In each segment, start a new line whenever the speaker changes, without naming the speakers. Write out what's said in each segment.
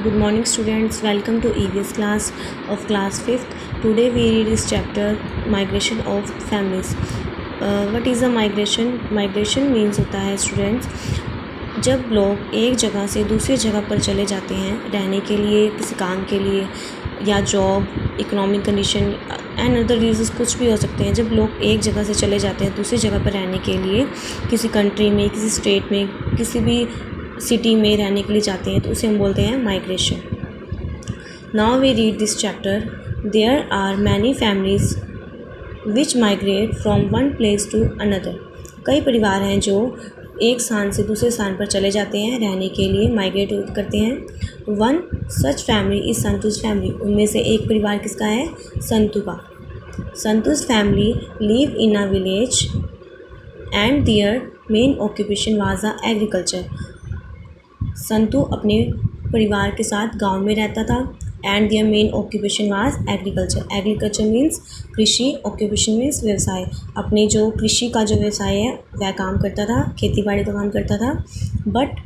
Good morning students, welcome to EVS class of class 5th. Today we read this chapter migration of families. What is a migration? Migration means होता है students जब लोग एक जगह से दूसरी जगह पर चले जाते हैं रहने के लिए, किसी काम के लिए या job, economic condition and other reasons कुछ भी हो सकते हैं। जब लोग एक जगह से चले जाते हैं दूसरी जगह पर रहने के लिए, किसी कंट्री में, किसी स्टेट में, किसी भी सिटी में रहने के लिए जाते हैं तो उसे हम बोलते हैं migration. Now we read this chapter. There are many families which migrate from one place to another. कई परिवार हैं जो एक स्थान से दूसरे स्थान पर चले जाते हैं रहने के लिए, माइग्रेट करते हैं। One such family is Santu's family. उनमें से एक परिवार किसका है? संतु का। Santu's family live in a village and their main occupation was a agriculture. Santu अपने परिवार के साथ गांव में रहता था and their main occupation was agriculture. Agriculture means कृषि, ऑक्यूपेशन मीन्स व्यवसाय। अपने जो कृषि का जो व्यवसाय है वह काम करता था, खेती बाड़ी का काम करता था। But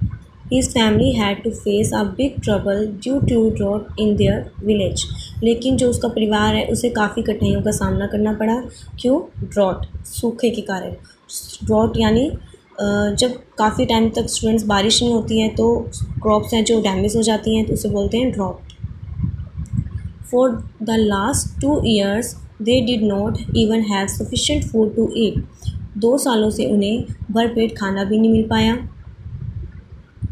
his family had to face a big trouble due to drought in their village. लेकिन जो उसका परिवार है उसे काफ़ी कठिनाइयों का सामना करना पड़ा। क्यों? ड्रॉट, सूखे के कारण। ड्रॉट यानी जब काफ़ी टाइम तक स्टूडेंट्स बारिश नहीं होती है तो क्रॉप्स हैं जो डैमेज हो जाती हैं तो उसे बोलते हैं drought. For the last 2 years they did not even have sufficient food to eat. 2 सालों से उन्हें भरपेट खाना भी नहीं मिल पाया।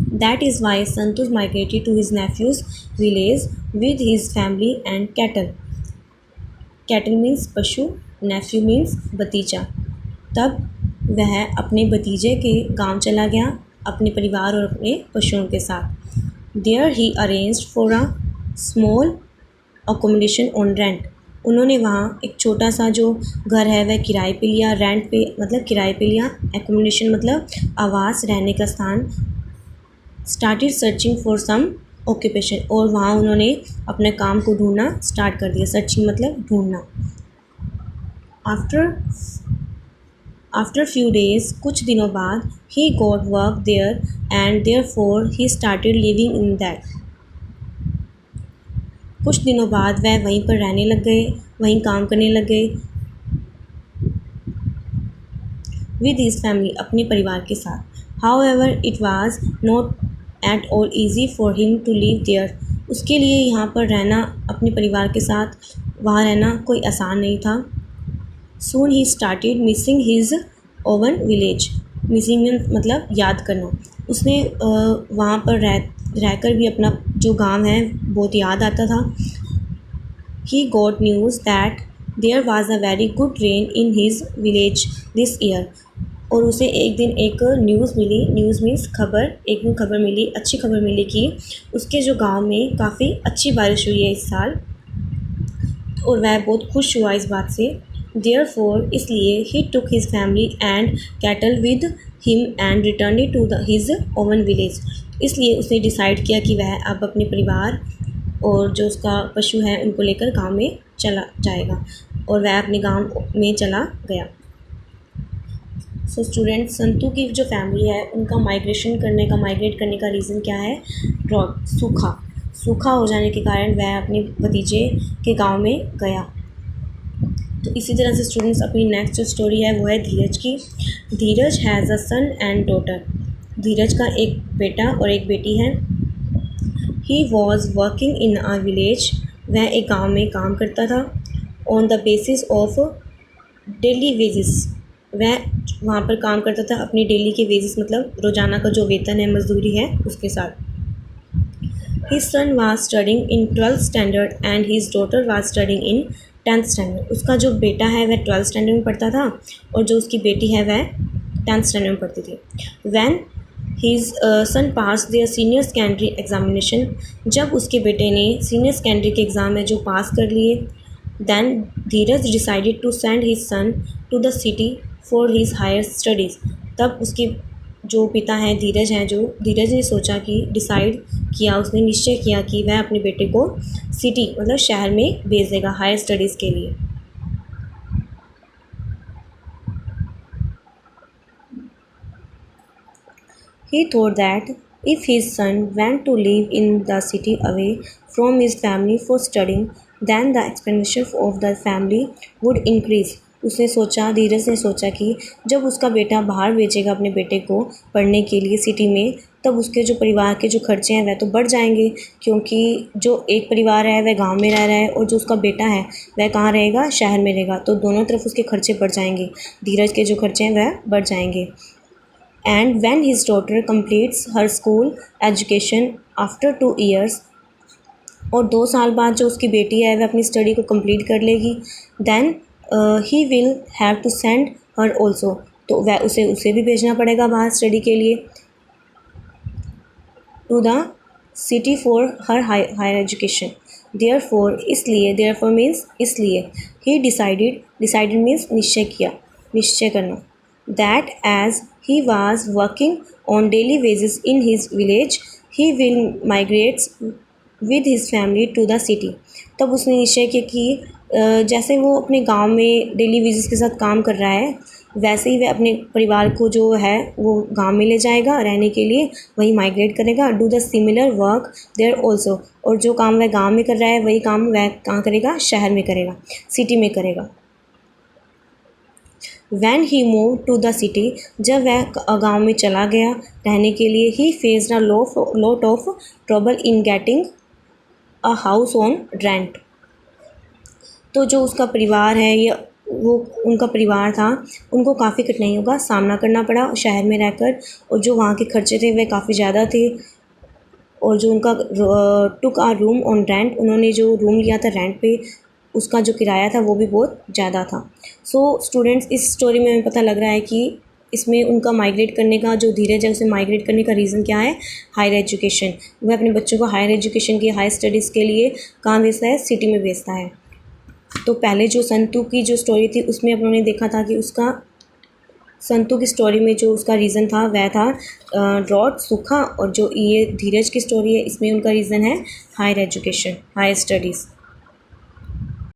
That is why Santosh migrated to his nephew's village with his family and cattle. Cattle means पशु, नेफ्यू मीन्स भतीजा। तब वह अपने भतीजे के गांव चला गया अपने परिवार और अपने पशुओं के साथ। There he arranged for a small accommodation on rent. उन्होंने वहाँ एक छोटा सा जो घर है वह किराए पे लिया। रेंट पे मतलब किराए पे लिया, एकोमोडेशन मतलब आवास, रहने का स्थान। Started searching for some occupation, और वहाँ उन्होंने अपने काम को ढूंढना स्टार्ट कर दिया। सर्चिंग मतलब ढूंढना। आफ्टर फ्यू डेज, कुछ दिनों बाद, he got work there and therefore he started living in that. कुछ दिनों बाद वह वहीं पर रहने लग गए, वहीं काम करने लग गए विद हिज फैमिली, अपने परिवार के साथ। However it was not at all easy for him to live there. उसके लिए यहाँ पर रहना, अपने परिवार के साथ वहाँ रहना कोई आसान नहीं था। Soon he started missing his own village. Missing मतलब याद करना। उसने वहाँ पर रहकर भी अपना जो गांव है बहुत याद आता था। He got news that there was a very good rain in his village this year. और उसे एक दिन एक न्यूज़ मिली। न्यूज़ मीन्स खबर। एक दिन खबर मिली, अच्छी खबर मिली कि उसके जो गांव में काफ़ी अच्छी बारिश हुई है इस साल, और वह बहुत खुश हुआ इस बात से। Therefore, इसलिए he took his family and cattle with him and returned to his own village. इसलिए उसने डिसाइड किया कि वह अब अपने परिवार और जो उसका पशु है उनको लेकर गांव में चला जाएगा, और वह अपने गांव में चला गया। सो स्टूडेंट्स, संतु की जो फैमिली है उनका माइग्रेट करने का रीज़न क्या है? ड्रॉट, सूखा हो जाने के कारण वह अपने भतीजे के गांव में गया। तो इसी तरह से स्टूडेंट्स अपनी नेक्स्ट जो स्टोरी है वो है धीरज की। Dheeraj has a son and daughter. Dheeraj का एक बेटा और एक बेटी है। He was working in a village. वह एक गांव में काम करता था। On the basis of daily wages. वह वहाँ पर काम करता था अपनी डेली के वेजेस मतलब रोज़ाना का जो वेतन है, मजदूरी है, उसके साथ। His son was studying in 12th standard and his daughter was studying in 10th standard. उसका जो बेटा है वह 12th standard में पढ़ता था और जो उसकी बेटी है वह 10th standard में पढ़ती थी। When his son passed their senior secondary examination, जब उसके बेटे ने senior secondary के एग्ज़ाम में जो पास कर लिए, then Dheeraj decided to send his son to the city for his higher studies. तब उसके जो पिता हैं धीरज ने सोचा कि उसने निश्चय किया कि वह अपने बेटे को सिटी मतलब शहर में भेज देगा हायर स्टडीज़ के लिए। He thought that If his son went to live in the city away from his family for studying, then the expenditure of the family would increase. उसने सोचा, धीरज ने सोचा कि जब उसका बेटा बाहर भेजेगा अपने बेटे को पढ़ने के लिए सिटी में, तब उसके जो परिवार के जो खर्चे हैं वह तो बढ़ जाएंगे, क्योंकि जो एक परिवार है वह गांव में रह रहा है और जो उसका बेटा है वह कहाँ रहेगा, शहर में रहेगा, तो दोनों तरफ उसके खर्चे बढ़ जाएंगे, धीरज के जो खर्चे हैं वह बढ़ जाएंगे. And when his daughter completes her school education after 2 years, और 2 साल बाद जो उसकी बेटी है वह अपनी स्टडी को कंप्लीट कर लेगी, then he will have to send her also, तो वह उसे भी भेजना पड़ेगा बाहर स्टडी के लिए, to the city for her higher education. Therefore, इसलिए, therefore means इसलिए, he decided means निश्चय करना, that as he was working on daily wages in his village, he will migrate with his family to the city. तब उसने निश्चय किया कि जैसे वो अपने गांव में डेली वेजेस के साथ काम कर रहा है, वैसे ही वह अपने परिवार को जो है वो गांव में ले जाएगा रहने के लिए, वहीं माइग्रेट करेगा. Do the similar work there also, और जो काम वह गांव में कर रहा है वही काम वह कहाँ करेगा, शहर में करेगा, सिटी में करेगा. When he moved to the city, जब वह गांव में चला गया रहने के लिए, he faced a lot of trouble in getting a house on rent. तो जो उसका परिवार है या वो उनका परिवार था, उनको काफ़ी कठिनाइयों का सामना करना पड़ा शहर में रहकर, और जो वहाँ के खर्चे थे वह काफ़ी ज़्यादा थे, और जो उनका टुक आ रूम ऑन रेंट, उन्होंने जो रूम लिया था रेंट पे, उसका जो किराया था वो भी बहुत ज़्यादा था. सो स्टूडेंट्स, इस स्टोरी में हमें पता लग रहा है कि इसमें उनका माइग्रेट करने का, जो धीरज है उसे माइग्रेट करने का रीज़न क्या है, हायर एजुकेशन. वह अपने बच्चों को हायर एजुकेशन की, हायर स्टडीज़ के लिए कहाँ भेजता है, सिटी में भेजता है. तो पहले जो संतू की जो स्टोरी थी उसमें उन्होंने देखा था कि उसका संतू की स्टोरी में जो उसका रीज़न था वह था ड्रॉट, सूखा, और जो ये धीरज की स्टोरी है इसमें उनका रीज़न है हायर एजुकेशन, हायर स्टडीज़.